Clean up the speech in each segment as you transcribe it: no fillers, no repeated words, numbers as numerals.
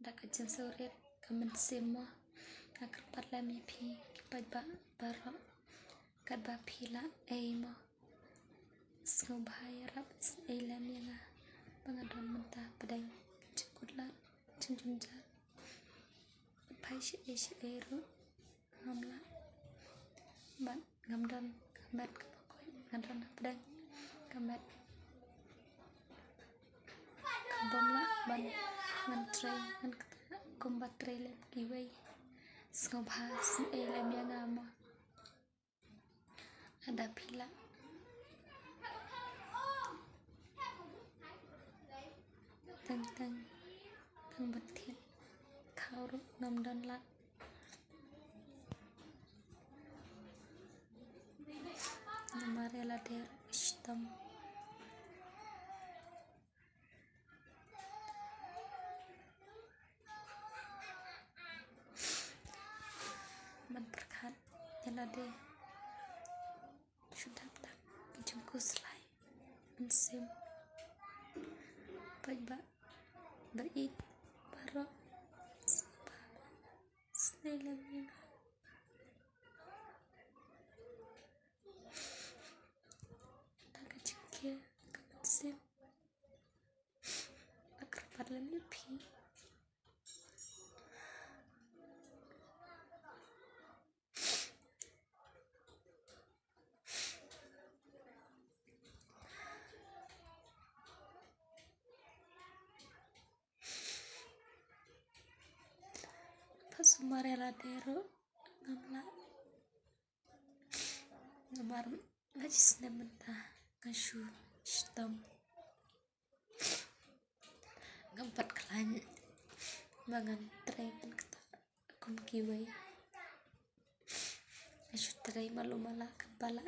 dak ajan surit kamen simo akar patlam yapi kipai ba baro kat ba pila mo sngobhaya rap elam yanga pangadon mentah pedang cekutlat cenjunja pai shi ru ngamla ban ngamdan kambat kapakoi ngadon pedang kambat bomla ban ngantre ngan kombat trailer giwai sngobhas elam yanga mo ada pila tang batin kau nom dan lat namarela der istam man perkat jelade sudah tak jengku selai mensim baik berit barok selamnya tak kecil mensim akar parlem lebih Sumarela dero ngamla ngamar najis nementa ngashu stam ngampat kelan mangan trekan kata kun kiwai ngashu trei malu mala kepala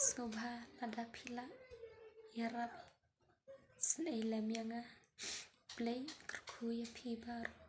sngobha ada pila yarap sneilam yanga play kerku ya pi baru